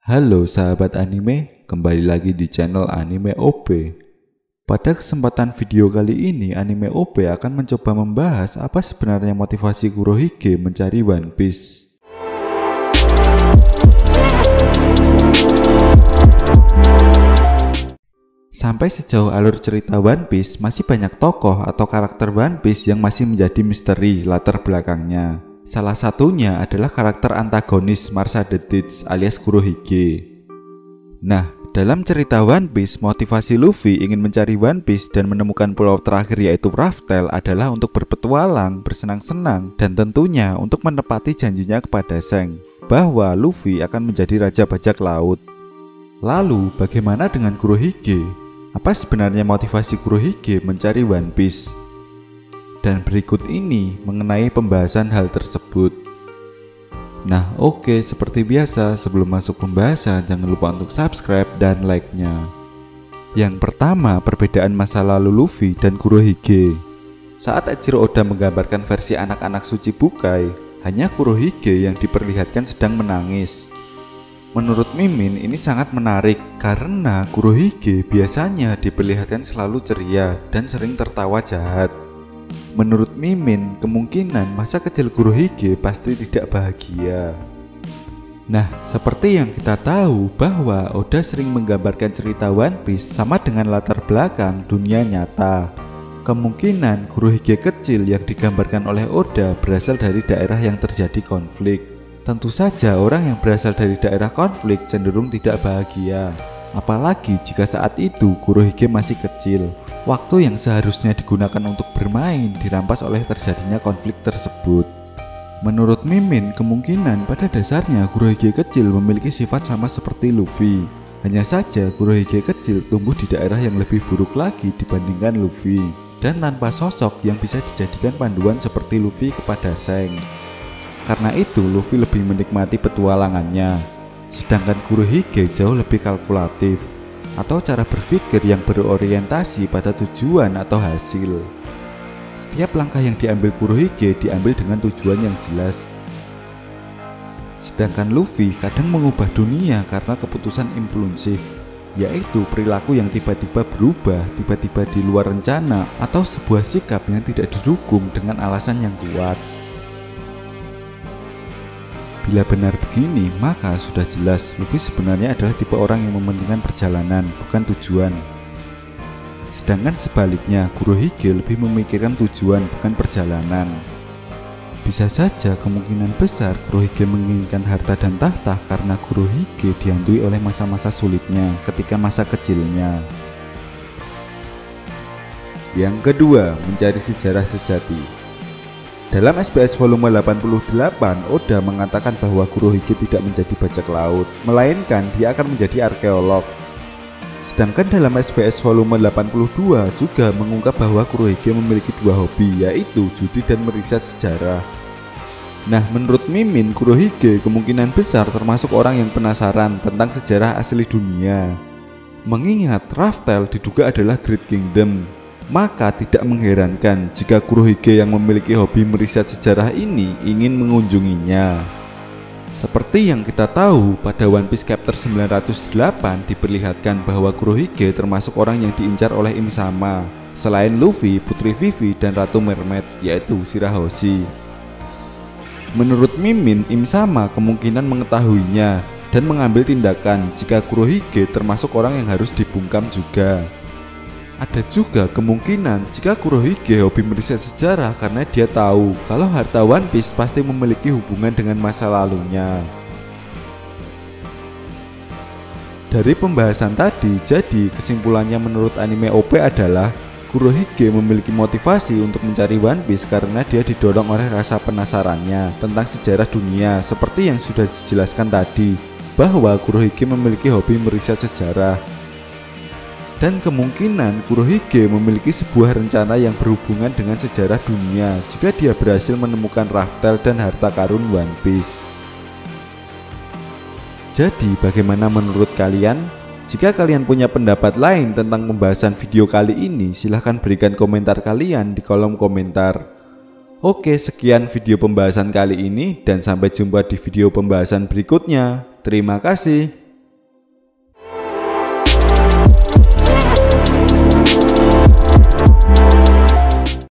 Halo sahabat anime, kembali lagi di channel Anime OP. Pada kesempatan video kali ini, Anime OP akan mencoba membahas apa sebenarnya motivasi Kurohige mencari One Piece. Sampai sejauh alur cerita One Piece, masih banyak tokoh atau karakter One Piece yang masih menjadi misteri latar belakangnya. Salah satunya adalah karakter antagonis Marsa the Teach alias Kurohige. Nah, dalam cerita One Piece, motivasi Luffy ingin mencari One Piece dan menemukan pulau terakhir yaitu Raftel adalah untuk berpetualang, bersenang-senang, dan tentunya untuk menepati janjinya kepada Shanks bahwa Luffy akan menjadi raja bajak laut. Lalu, bagaimana dengan Kurohige? Apa sebenarnya motivasi Kurohige mencari One Piece? Dan berikut ini mengenai pembahasan hal tersebut. Nah oke, seperti biasa sebelum masuk pembahasan jangan lupa untuk subscribe dan like-nya. Yang pertama, perbedaan masa lalu Luffy dan Kurohige. Saat Eiichiro Oda menggambarkan versi anak-anak suci Bukai, hanya Kurohige yang diperlihatkan sedang menangis. Menurut Mimin ini sangat menarik karena Kurohige biasanya diperlihatkan selalu ceria dan sering tertawa jahat. Menurut Mimin, kemungkinan masa kecil Kurohige pasti tidak bahagia. Nah, seperti yang kita tahu bahwa Oda sering menggambarkan cerita One Piece sama dengan latar belakang dunia nyata. Kemungkinan Kurohige kecil yang digambarkan oleh Oda berasal dari daerah yang terjadi konflik. Tentu saja orang yang berasal dari daerah konflik cenderung tidak bahagia. Apalagi jika saat itu Kurohige masih kecil. Waktu yang seharusnya digunakan untuk bermain dirampas oleh terjadinya konflik tersebut. Menurut Mimin, kemungkinan pada dasarnya Kurohige kecil memiliki sifat sama seperti Luffy. Hanya saja Kurohige kecil tumbuh di daerah yang lebih buruk lagi dibandingkan Luffy, dan tanpa sosok yang bisa dijadikan panduan seperti Luffy kepada Shanks. Karena itu Luffy lebih menikmati petualangannya, sedangkan Kurohige jauh lebih kalkulatif atau cara berpikir yang berorientasi pada tujuan atau hasil. Setiap langkah yang diambil Kurohige diambil dengan tujuan yang jelas. Sedangkan Luffy kadang mengubah dunia karena keputusan impulsif, yaitu perilaku yang tiba-tiba berubah, tiba-tiba di luar rencana, atau sebuah sikap yang tidak didukung dengan alasan yang kuat. Bila benar begini, maka sudah jelas Luffy sebenarnya adalah tipe orang yang mementingkan perjalanan, bukan tujuan. Sedangkan sebaliknya, Kurohige lebih memikirkan tujuan, bukan perjalanan. Bisa saja kemungkinan besar Kurohige menginginkan harta dan tahta karena Kurohige dihantui oleh masa-masa sulitnya ketika masa kecilnya. Yang kedua, mencari sejarah sejati. Dalam SBS volume 88, Oda mengatakan bahwa Kurohige tidak menjadi bajak laut, melainkan dia akan menjadi arkeolog. Sedangkan dalam SBS volume 82 juga mengungkap bahwa Kurohige memiliki dua hobi, yaitu judi dan meriset sejarah. Nah, menurut Mimin, Kurohige kemungkinan besar termasuk orang yang penasaran tentang sejarah asli dunia. Mengingat Raftel diduga adalah Great Kingdom, maka tidak mengherankan jika Kurohige yang memiliki hobi meriset sejarah ini ingin mengunjunginya. Seperti yang kita tahu, pada One Piece Chapter 908 diperlihatkan bahwa Kurohige termasuk orang yang diincar oleh Im Sama, selain Luffy, Putri Vivi, dan Ratu Mermaid, yaitu Shirahoshi. Menurut Mimin, Im Sama kemungkinan mengetahuinya dan mengambil tindakan jika Kurohige termasuk orang yang harus dibungkam juga. Ada juga kemungkinan jika Kurohige hobi meriset sejarah karena dia tahu kalau harta One Piece pasti memiliki hubungan dengan masa lalunya. Dari pembahasan tadi, jadi kesimpulannya menurut Anime OP adalah Kurohige memiliki motivasi untuk mencari One Piece karena dia didorong oleh rasa penasarannya tentang sejarah dunia, seperti yang sudah dijelaskan tadi bahwa Kurohige memiliki hobi meriset sejarah. Dan kemungkinan Kurohige memiliki sebuah rencana yang berhubungan dengan sejarah dunia jika dia berhasil menemukan Raftel dan harta karun One Piece. Jadi bagaimana menurut kalian? Jika kalian punya pendapat lain tentang pembahasan video kali ini, silahkan berikan komentar kalian di kolom komentar. Oke, sekian video pembahasan kali ini dan sampai jumpa di video pembahasan berikutnya. Terima kasih.